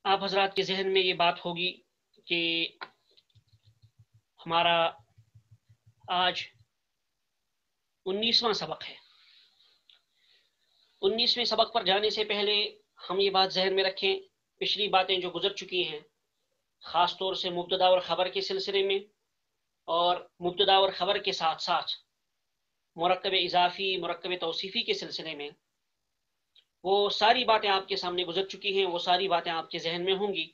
آپ حضرات کے ذہن میں یہ بات ہوگی کہ ہمارا آج 19واں سبق ہے۔ 19ویں سبق پر جانے سے پہلے ہم یہ بات ذہن میں رکھیں، پچھلی باتیں جو گزر چکی ہیں خاص طور سے مبتدا اور خبر کے سلسلے میں، اور مبتدا اور خبر کے ساتھ ساتھ مرکب اضافی مرکب توصیفی کے سلسلے میں، وہ ساری باتیں آپ کے سامنے گزر چکی ہیں، وہ ساری باتیں آپ کے ذہن میں ہوں گی۔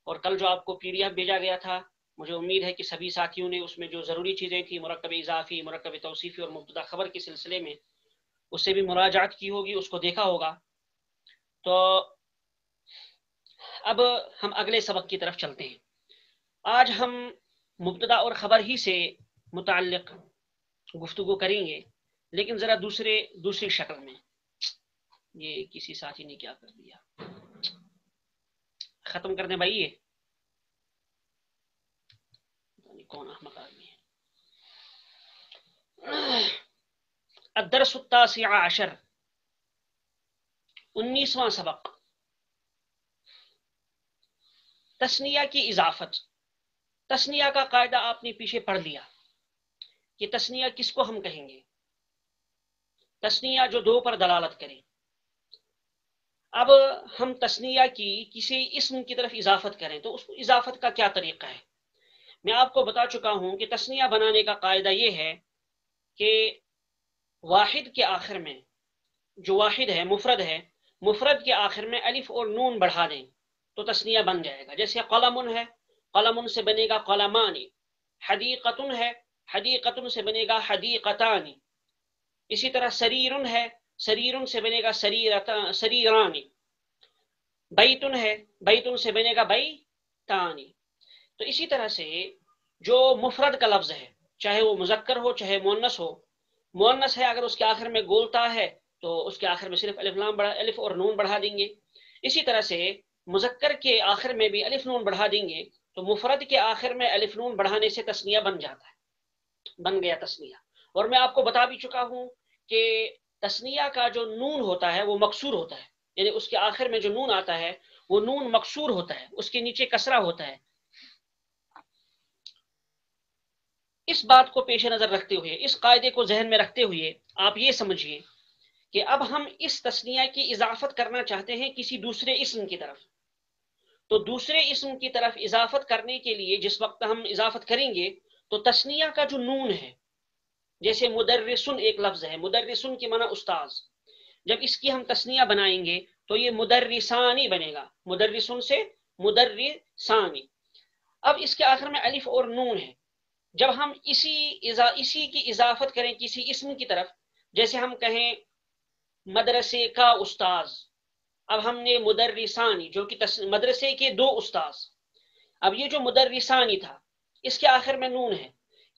اور کل جو آپ کو PDF بھیجا گیا تھا، مجھے امید ہے کہ سبھی ساتھیوں نے اس میں جو ضروری چیزیں تھیں مرکب اضافی مرکب توصیفی اور مبتدا خبر کے سلسلے میں، اس سے بھی مراجعت کی ہوگی، اس کو دیکھا ہوگا۔ تو اب ہم اگلے سبق کی طرف چلتے ہیں۔ آج ہم مبتدا اور خبر ہی سے متعلق گفتگو کریں گے، لیکن ذرا دوسری شکل میں۔ یہ کسی ساتھی نے کیا کر دیا، ختم کر دیں بھائی، یہ کون احمق آدمی ہے۔ الدرس التاسع عشر، 19واں سبق، تثنیہ کی اضافت۔ تثنیہ کا قاعدہ آپ نے پیچھے پڑھ لیا کہ تثنیہ کس کو ہم کہیں گے، تثنیہ جو دو پر دلالت کرے۔ اب ہم تثنیہ کی کسی اسم کی طرف اضافت کریں تو اس کو اضافت کا کیا طریقہ ہے؟ میں آپ کو بتا چکا ہوں کہ تثنیہ بنانے کا قاعدہ یہ ہے کہ واحد کے آخر میں، جو واحد ہے مفرد ہے، مفرد کے آخر میں الف اور نون بڑھا دیں تو تثنیہ بن جائے گا۔ جیسے قلم ہے، قلم سے بنے گا قلمانی، حدیقتن ہے، حدیقتن سے بنے گا حدیقتانی، اسی طرح سریرن ہے، سریرن سے بنے گا سریرانی، بیتن ہے، بیتن سے بنے گا بیتانی۔ تو اسی طرح سے جو مفرد کا لفظ ہے، چاہے وہ مذکر ہو چاہے مؤنث ہو، مؤنث ہے اگر اس کے آخر میں گولتا ہے تو اس کے آخر میں صرف الف اور نون بڑھا دیں گے۔ اسی طرح سے مذکر کے آخر میں بھی الف نون بڑھا دیں گے تو مفرد کے آخر میں الف نون بڑھانے سے تثنیہ بن جاتا ہے، بن گیا تثنیہ۔ اور میں آپ کو بتا بھی چکا ہوں کہ تثنیہ کا جو نون ہوتا ہے وہ مکسور ہوتا ہے، یعنی اس کے آخر میں جو نون آتا ہے وہ نون مکسور ہوتا ہے، اس کے نیچے کسرہ ہوتا ہے۔ اس بات کو پیش نظر رکھتے ہوئے، اس قاعدے کو ذہن میں رکھتے ہوئے آپ یہ سمجھیے کہ اب ہم اس تثنیہ کی اضافت کرنا چاہتے ہیں کسی دوسرے اسم کی طرف۔ تو دوسرے اسم کی طرف اضافت کرنے کے لیے جس وقت ہم اضافت کریں گے تو تثنیہ کا جو نون ہے، جیسے مدرسن ایک لفظ ہے، مدرسن کی معنی استاذ، جب اس کی ہم تثنیہ بنائیں گے تو یہ مدرسانی بنے گا، مدرسن سے مدرسانی۔ اب اس کے آخر میں الف اور نون ہے، جب ہم اسی کی اضافت کریں کسی اسم کی طرف، جیسے ہم کہیں مدرسے کا استاذ، اب ہم نے مدرسانی جو کہ مدرسے کے دو استاذ، اب یہ جو مدرسانی تھا اس کے آخر میں نون ہے،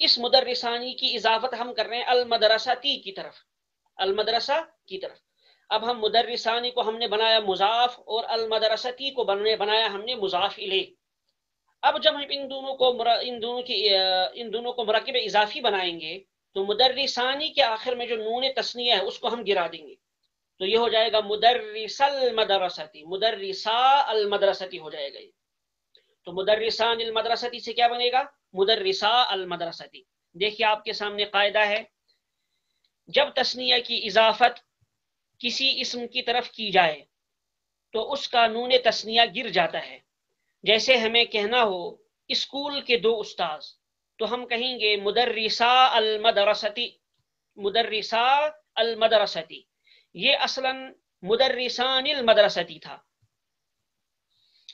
اس مدرسانی کی اضافت ہم کر رہے ہیں المدرستی کی طرف، المدرسہ کی طرف۔ اب ہم مدرسانی کو ہم نے بنایا مضاف اور المدرستی کو بنایا ہم نے مضاف الیہ۔ اب جب ہم ان دونوں کو مرکب اضافی بنائیں گے تو مدرسانی کے آخر میں جو نون تثنیہ ہے اس کو ہم گرا دیں گے، تو یہ ہو جائے گا مدرس المدرستی، مدرسا المدرستی ہو جائے گا۔ تو مدرسان المدرستی سے کیا بنے گا؟ مدرسا المدرستی۔ دیکھیے آپ کے سامنے قاعدہ ہے، جب تثنیہ کی اضافت کسی اسم کی طرف کی جائے تو اس کا نون تثنیہ گر جاتا ہے۔ جیسے ہمیں کہنا ہو اسکول کے دو استاذ تو ہم کہیں گے مدرسا المدرستی، مدرسا المدرستی۔ یہ اصلاً مدرسان المدرستی تھا،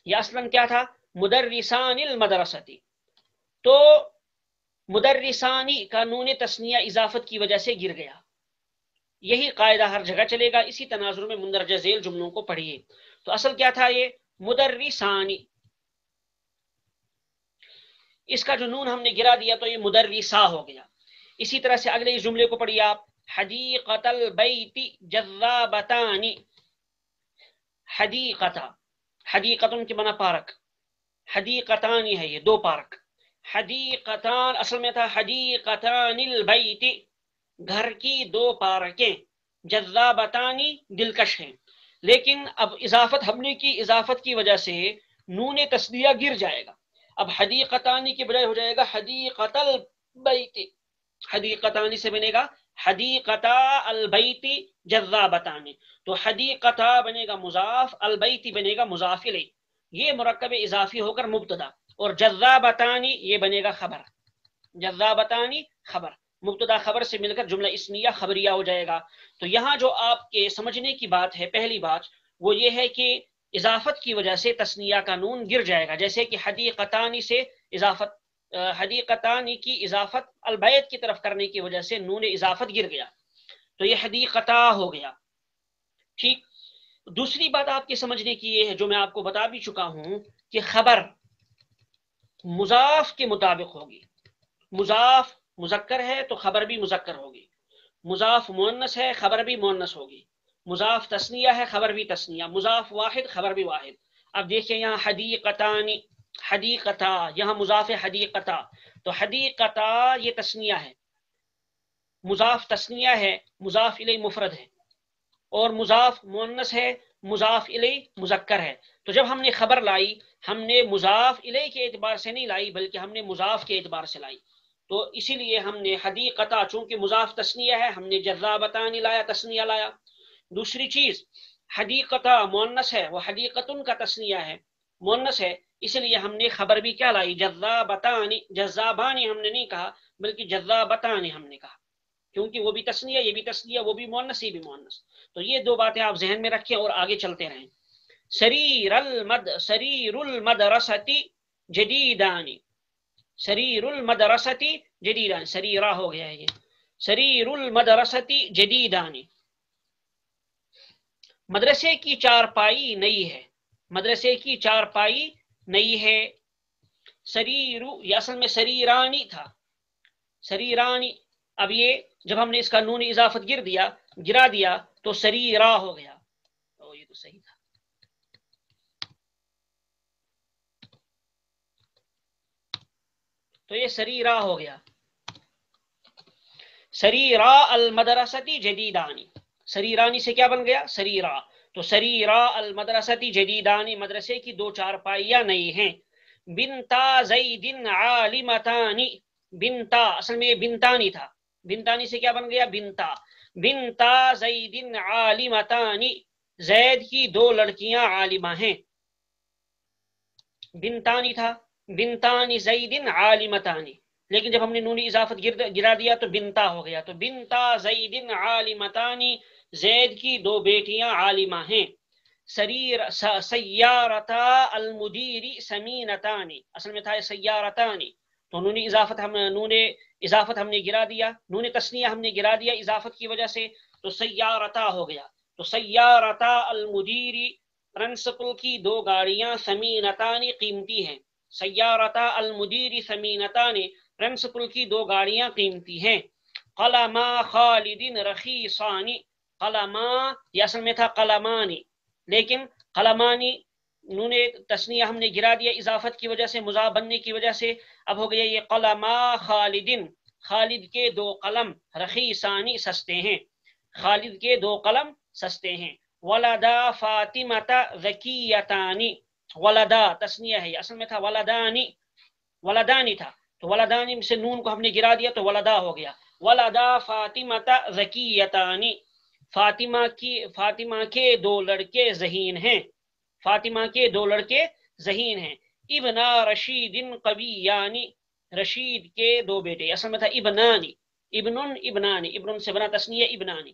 یہ اصلاً کیا تھا؟ مدرسان المدرستی۔ تو مدرسانی کا نون تثنیہ اضافت کی وجہ سے گر گیا۔ یہی قاعدہ ہر جگہ چلے گا، اسی تناظر میں مندرجہ ذیل جملوں کو پڑھیے۔ تو اصل کیا تھا؟ یہ مدرسانی، اس کا جو نون ہم نے گرا دیا تو یہ مدرسا ہو گیا۔ اسی طرح سے اگلے اس جملے کو پڑھیے آپ، حدیقۃ البیت جذابتان، حدیقتا، حدیقتن کی معنی پارک، حدیقتانی ہے یہ دو پارک، حدیقتان اصل میں تھا حدیقتان البیت، گھر کی دو پارکیں، جذابتانی دلکش ہیں، لیکن اب اضافت ہم نے کی، اضافت کی وجہ سے نون تسنیہ گر جائے گا. اب حدیقتانی کے بجائے ہو جائے گا حدیقت البیت. حدیقتانی سے بنے گا حدیقتا البیت جذابتانی. تو حدیقتا بنے گا مضاف، البیت بنے گا مضاف الیہ. یہ مرکب اضافی ہو کر مبتدا، اور جذابتانی یہ بنے گا خبر. جذابتانی خبر، مبتدا خبر سے مل کر جملہ اسمیہ خبریہ ہو جائے گا. تو یہاں جو آپ کے سمجھنے کی بات ہے، پہلی بات وہ یہ ہے کہ اضافت کی وجہ سے تثنیہ کا نون گر جائے گا. جیسے کہ حدیقتانی سے اضافت، حدیقتانی کی اضافت البیت کی طرف کرنے کی وجہ سے نون اضافت گر گیا، تو یہ حدیقتا ہو گیا. ٹھیک. دوسری بات آپ کے سمجھنے کی یہ ہے، جو میں آپ کو بتا بھی چکا ہوں، کہ خبر مضاف کے مطابق ہوگی. مضاف مذکر ہے تو خبر بھی مذکر ہوگی، مضاف مؤنث ہے خبر بھی مؤنث ہوگی، مضاف تثنیہ ہے خبر بھی تثنیہ، مضاف واحد خبر بھی واحد. اب دیکھیں یہاں حدیقتانی، حدیقتا، یہاں مضاف حدیقتا، تو حدیقتا یہ تثنیہ ہے، مضاف تثنیہ ہے، مضاف الیہ مفرد ہے، اور مضاف مؤنث ہے، مضاف الیہ مذکر ہے. تو جب ہم نے خبر لائی، ہم نے مضاف الیہ کے اعتبار سے نہیں لائی بلکہ ہم نے مضاف کے اعتبار سے لائی. تو اسی لیے ہم نے حدیقتا، چونکہ مضاف تثنیہ ہے، ہم نے جذابتانی لایا، تثنیہ لایا. دوسری چیز، حدیقتا مؤنث ہے، وہ حدیقتن کا تثنیہ ہے، مؤنث ہے، اس لیے ہم نے خبر بھی کیا لائی؟ جذابتانی. جذابانی ہم نے نہیں کہا بلکہ جذابتانی ہم نے کہا، کیونکہ وہ بھی تثنیہ یہ بھی تثنیہ، وہ بھی مؤنث یہ بھی مؤنث. تو یہ دو باتیں آپ ذہن میں رکھیں اور آگے چلتے رہیں. سریر المدرستی جدیدانی، سریر المدرستی جدیدانی، سریرہ ہو گیا ہے یہ، سریر المدرستی جدیدانی. مدرسے کی چارپائی نئی ہے، مدرسے کی چارپائی نئی ہے. سریرو یہ اصل میں سریرانی تھا، سریرانی. اب یہ جب ہم نے اس کا نون اضافت گرا دیا تو سریرا ہو گیا. تو یہ تو صحیح تھا. تو یہ سریرا ہو گیا. سریرا المدرستی جدیدانی، سریرانی سے کیا بن گیا؟ سریرا. تو سریرا المدرستی جدیدانی، مدرسے کی دو چارپائیاں نئی ہیں. بنتا زید عالمتانی، بنتا اصل میں یہ بنتانی تھا، بنتانی سے کیا بن گیا؟ بنتا. بنتا زید عالمتانی، زید کی دو لڑکیاں عالمہ ہیں. بنتانی تھا، بنتانی زید عالمتانی، لیکن جب ہم نے نون اضافت گرا دیا تو بنتا ہو گیا. تو بنتا زید عالمتانی، زید کی دو بیٹیاں عالمہ ہیں. سیارتا المدیر سمینتانی، اصل میں تھا سیارتانی، تو نون اضافت ہم نے گرا دیا، نون تثنیہ ہم نے گرا دیا اضافت کی وجہ سے، تو سیارتا ہو گیا. تو سیارتا المدیر، پرنسپل کی دو گاڑیاں، سمینتانی قیمتی ہیں. سیارتا المدیر سمینتانی، پرنسپل کی دو گاڑیاں قیمتی ہیں. قلما خالد رخیصانی، قلما یہ اصل میں تھا قلمانی، لیکن قلمانی نون تثنیہ ہم نے گرا دیا اضافت کی وجہ سے، مضاف بننے کی وجہ سے. اب ہو گیا یہ قلما خالدن، خالد کے دو قلم، رخیصانی سستے ہیں، خالد کے دو قلم سستے ہیں. ولدا فاطمۃ ذکیتانی، ولدا تثنیہ ہے، اصل میں تھا ولدانی، ولدانی تھا، تو ولدانی سے نون کو ہم نے گرا دیا تو ولدا ہو گیا. ولدا فاطمۃ ذکیتانی، فاطمہ کے دو لڑکے ذہین ہیں، فاطمہ کے دو لڑکے ذہین ہیں. ابنا رشید قویانی، رشید کے دو بیٹے، اصل میں تھا ابنانی، ابن ابنانی، ابن سے بنا تثنیہ ابنانی.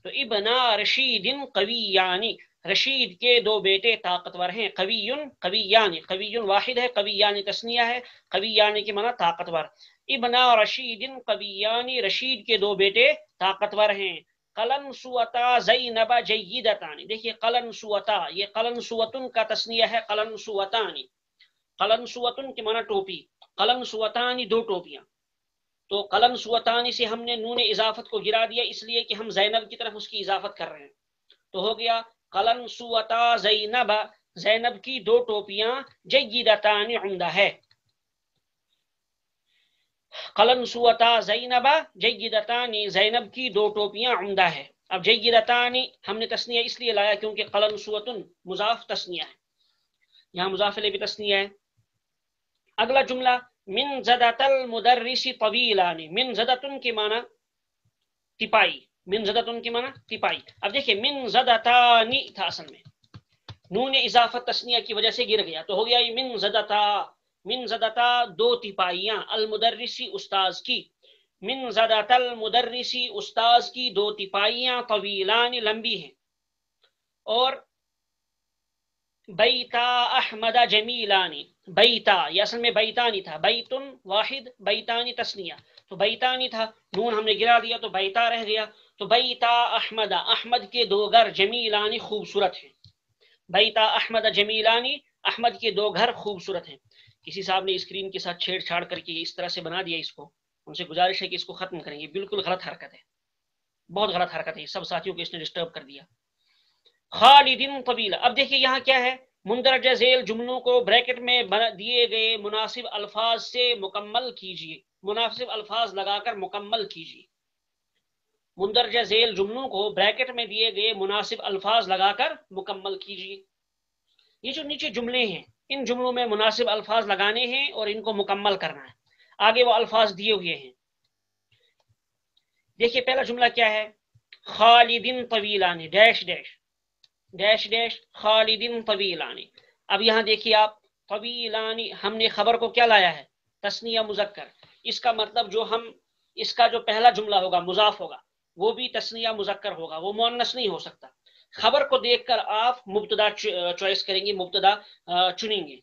تو ابنا رشید قویانی، رشید کے دو بیٹے طاقتور ہیں. قویون قویانی، قویون واحد ہے، قویانی تثنیہ ہے، قویانی کے معنی طاقتور. ابنا رشید قویانی، رشید کے دو بیٹے طاقتور ہیں. قلن سوتا زینب جیدتانی، دیکھیے قلن سوتا، یہ قلن سوتن کا تثنیہ ہے، قلن سوتانی، قلن سوتن کے معنی ٹوپی، قلن سوتانی دو ٹوپیاں. تو قلن سوتانی سے ہم نے نون اضافت کو گرا دیا اس لیے کہ ہم زینب کی طرف اس کی اضافت کر رہے ہیں. تو ہو گیا قلن سوتا زینب، زینب کی دو ٹوپیاں، جیدتان عمدہ ہے. قلن سوتا زینب جیدتان، زینب کی دو ٹوپیاں عمدہ ہے. اب جیدتان ہم نے تثنیہ اس لیے لایا کیونکہ قلن سوتن مضاف تثنیہ ہے. یہاں مضاف الیہ بھی تثنیہ ہے. اگلا جملہ من زدت المدرس طویلان، من زدتن کے معنی تپائی، من زدتن کے معنی تپائی. اب دیکھیں من زدتانی تھا اصل میں، نون اضافت تثنیہ کی وجہ سے گر گیا تو ہو گیا یہ من زدتا. من زدتا دو تپائیاں، المدرسی استاذ کی، من زدت المدرسی استاذ کی دو تپائیاں، طویلان لمبی ہیں. اور بیتا احمد جمیلانی، بیتا یہ اصل میں بیتانی تھا، بیتن واحد بیتانی تثنیہ، تو بیتانی تھا، نون ہم نے گرا دیا تو بیتا رہ گیا. تو بیتا احمد، احمد کے دو گھر، جمیلانی خوبصورت ہیں. بیتا احمد جمیلانی، احمد کے دو گھر خوبصورت ہیں. کسی صاحب نے اسکرین کے ساتھ چھیڑ چھاڑ کر کے اس طرح سے بنا دیا اس کو، ان سے گزارش ہے کہ اس کو ختم کریں. یہ بالکل غلط حرکت ہے، بہت غلط حرکت ہے، سب ساتھیوں کو اس نے ڈسٹرب کر دیا. خالدین طویلا. اب دیکھیے یہاں کیا ہے، مندرجہ ذیل جملوں کو بریکٹ میں دیے گئے مناسب الفاظ سے مکمل کیجیے، مناسب الفاظ لگا کر مکمل کیجیے. مندرجہ ذیل جملوں کو بریکٹ میں دیے گئے مناسب الفاظ لگا کر مکمل کیجیے. یہ جو نیچے جملے ہیں ان جملوں میں مناسب الفاظ لگانے ہیں اور ان کو مکمل کرنا ہے. آگے وہ الفاظ دیے ہوئے ہیں. دیکھیے پہلا جملہ کیا ہے، خالدین طویلان ڈیش ڈیش ڈیش ڈیش خالدین طویلانی. اب یہاں دیکھیے آپ، طویلانی ہم نے خبر کو کیا لایا ہے، تثنیہ مذکر. اس کا مطلب جو ہم اس کا جو پہلا جملہ ہوگا مضاف ہوگا وہ بھی تثنیہ مذکر ہوگا، وہ مؤنث نہیں ہو سکتا. خبر کو دیکھ کر آپ مبتدا چوائس کریں گے، مبتدا چنیں گے.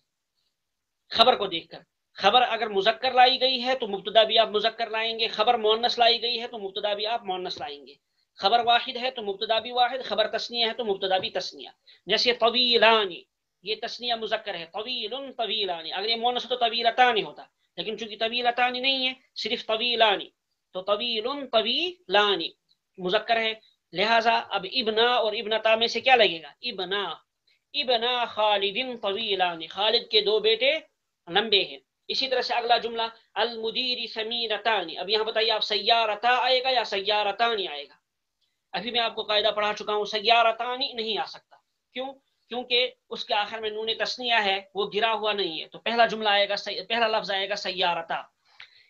خبر کو دیکھ کر خبر اگر مذکر لائی گئی ہے تو مبتدا بھی آپ مذکر لائیں گے، خبر مؤنث لائی گئی ہے تو مبتدا بھی آپ مؤنث لائیں گے. خبر واحد ہے تو مبتدا بھی واحد، خبر تثنیہ ہے تو مبتدا بھی تثنیہ. جیسے طویلانی یہ تثنیہ مذکر ہے، طویل طویلانی. اگر یہ مؤنث تو طویلتانی ہوتا، لیکن چونکہ طویلتانی نہیں ہے صرف طویلانی تو طویل طویلانی مذکر ہے. لہذا اب ابنا اور ابنتا میں سے کیا لگے گا، ابنا. ابنا خالد طویلانی، خالد کے دو بیٹے لمبے ہیں. اسی طرح سے اگلا جملہ المدیر سمینتانی. اب یہاں بتائیے آپ سیارتا آئے گا یا سیارتانی آئے گا. ابھی میں آپ کو قاعدہ پڑھا چکا ہوں، سیارتانی نہیں آ سکتا. کیوں؟ کیونکہ اس کے آخر میں نون تثنیہ ہے، وہ گرا ہوا نہیں ہے، تو پہلا جملہ آئے گا، پہلا لفظ آئے گا سیارتا.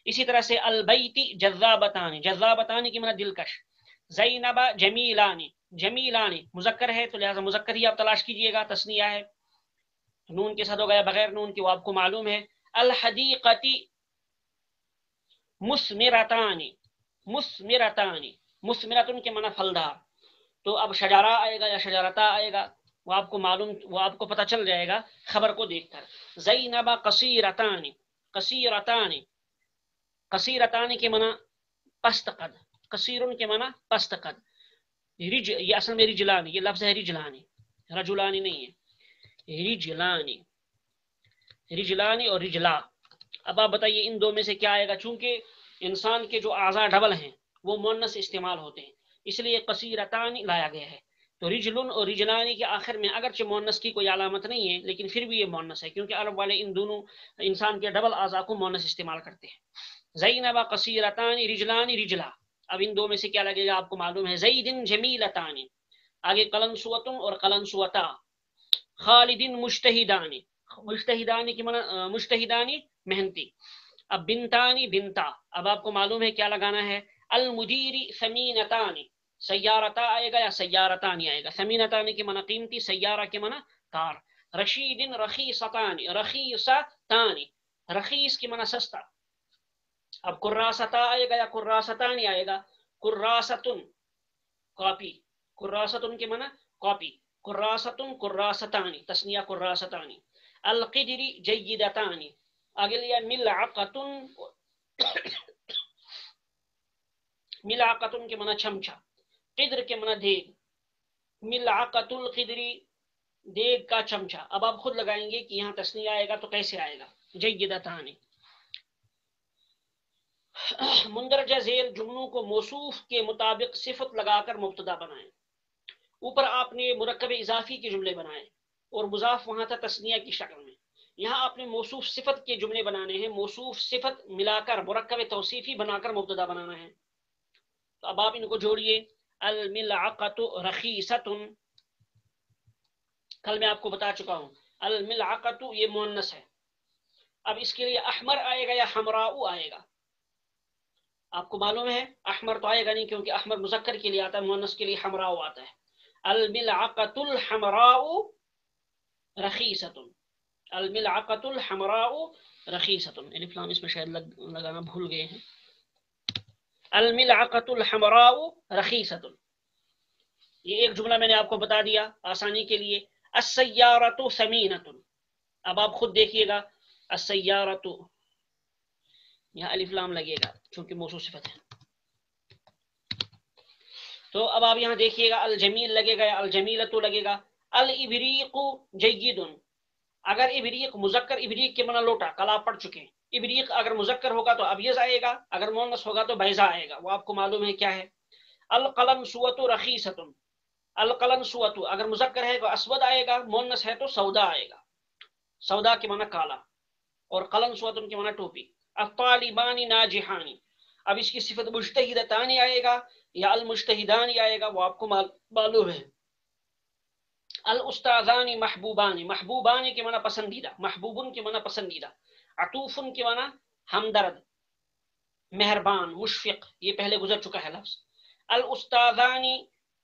اسی طرح سے البیتی جذابتانی، جذابتانی کی معنی دلکش. زینب جمیلانی، جمیلانی مذکر ہے تو لہذا مذکر ہی آپ تلاش کیجئے گا، تثنیہ ہے نون کے ساتھ ہو گیا، بغیر نون کے وہ آپ کو معلوم ہے. الحدیقتی مسمرتانی، مسمرتانی مسمرتن کے معنی پھلدار. تو اب شجارہ آئے گا یا شجارتا آئے گا وہ آپ کو معلوم، وہ آپ کو پتہ چل جائے گا خبر کو دیکھ کر. زینب قصیرتانی، قصیرتانی قصیرتانی کے معنی پست قد، قصیرن کے معنی پست قد. یہ اصل میں رجلانی، یہ لفظ ہے رجلانی، رجلانی نہیں ہے، رجلانی، رجلانی اور رجلا. اب آپ بتائیے ان دو میں سے کیا آئے گا. چونکہ انسان کے جو اعضاء ڈبل ہیں وہ مؤنث استعمال ہوتے ہیں، اس لیے قصیرتانی لایا گیا ہے. تو رجلن اور رجلانی کے آخر میں اگرچہ مؤنث کی کوئی علامت نہیں ہے لیکن پھر بھی یہ مؤنث ہے، کیونکہ عرب والے ان دونوں انسان کے ڈبل اعضاء کو مؤنث استعمال کرتے ہیں. زینب قصیرتانی رجلانی رجلا. اب ان دو میں سے کیا لگے گا آپ کو معلوم ہے. زیدن جمیلتانی، آگے قلنسوتن اور قلنسوتا. خالدن مجتہدانی، مجتہدانی کی معنی مجتہدانی محنتی. اب بنتانی بنتا، اب آپ کو معلوم ہے کیا لگانا ہے. المدیری ثمینتانی، سیارتا آئے گا یا سیارتانی آئے گا. ثمینتانی کی معنی قیمتی، سیارہ کی معنی کار. رشیدن رخیصتانی، رخیصتانی رخیص کی معنی سستا. اب کراستہ آئے گا یا کراستانی آئے گا. کراستن کاپی، کراستن کے معنی کاپی. کراستن کراستانی تثنیہ کراستانی. القدری جیدتانی، آگے لیا ملعقتن، ملعقتن کے معنی چمچا. قدر کے معنی دیگ. ملعقت القدری دیگ کا چمچا. اب آپ خود لگائیں گے کہ یہاں تثنیہ آئے گا تو کیسے آئے گا. جیدتانی. مندرجہ ذیل جملوں کو موصوف کے مطابق صفت لگا کر مبتدا بنائیں. اوپر آپ نے مرکب اضافی کے جملے بنائے اور مضاف وہاں تھا تثنیہ کی شکل میں. یہاں آپ نے موصوف صفت کے جملے بنانے ہیں، موصوف صفت ملا کر مرکب توصیفی بنا کر مبتدا بنانا ہے. تو اب آپ ان کو جوڑیے. الملعقۃ رخیصۃ، کل میں آپ کو بتا چکا ہوں الملعقۃ یہ مؤنث ہے. اب اس کے لیے احمر آئے گا یا حمراء آئے گا؟ آپ کو معلوم ہے احمر تو آئے گا نہیں، کیونکہ احمر مذکر کے لیے آتا ہے، مؤنث کے لیے حمراء آتا ہے. الملعقۃ الحمراء رخیصۃ. الملعقۃ الحمراء رخیصۃ. الف لام اس میں شاید لگانا بھول گئے ہیں. الملعقۃ الحمراء رخیصۃ. یہ ایک جملہ میں نے آپ کو بتا دیا آسانی کے لیے. السیارۃ ثمینۃ. اب آپ خود دیکھیے گا السیارۃ، یہاں الف لام لگے گا چونکہ موصوف صفت ہے. تو اب آپ یہاں دیکھیے گا الجمیل لگے گا یا الجمیلۃ لگے گا. الابریق جید. اگر ابریق مذکر، ابریق کے معنی لوٹا، کل آپ پڑھ چکے ہیں. ابریق اگر مذکر ہوگا تو ابیض آئے گا، اگر مؤنث ہوگا تو بیضا آئے گا. وہ آپ کو معلوم ہے کیا ہے. القلنسوۃ رخیصۃ. القلنسوۃ اگر مذکر ہے تو اسود آئے گا، مؤنث ہے تو سودا آئے گا. سودا کے معنی کالا، اور قلنسوۃ کے معنی ٹوپی. الطالبان ناجحان. اب اس کی صفت مجتہدتان آئے گا یا المجتہدان آئے گا، وہ آپ کو معلوم ہے. الاستاذان محبوبان. محبوبان کے معنی پسندیدہ، محبوبن کے معنی پسندیدہ. عطوفن کے معنی ہمدرد، مہربان، مشفق. یہ پہلے گزر چکا ہے لفظ. الاستاذان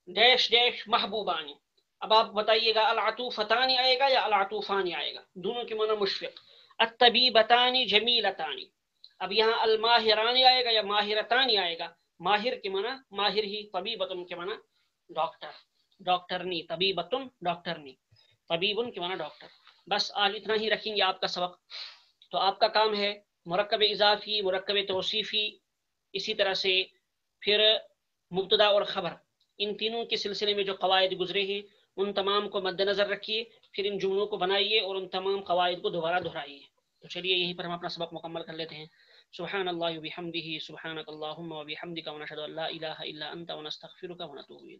ڈیش ڈیش محبوبان. اب آپ بتائیے گا العطوفتان آئے گا یا العطوفان آئے گا؟ دونوں کے معنی مشفق. الطبیبتان جمیلتان. اب یہاں الماہران آئے گا یا ماہرتان آئے گا؟ ماہر کے معنی ماہر ہی، طبیبتن کے معنی ڈاکٹر، ڈاکٹرنی. طبیبتن ڈاکٹرنی، طبیبن کے معنی ڈاکٹر. بس آج اتنا ہی رکھیں گے آپ کا سبق. تو آپ کا کام ہے مرکب اضافی، مرکب توصیفی، اسی طرح سے پھر مبتدا اور خبر، ان تینوں کے سلسلے میں جو قواعد گزرے ہیں ان تمام کو مد نظر رکھیے، پھر ان جملوں کو بنائیے اور ان تمام قواعد کو دوبارہ دہرائیے. تو چلیے یہیں پر ہم اپنا سبق مکمل کر لیتے ہیں. سبحان اللہ وبحمدہ، سبحانک اللہم وبحمدک، ونشہد ان لا الہ الا انت، ونستغفرک ونتوب الیک.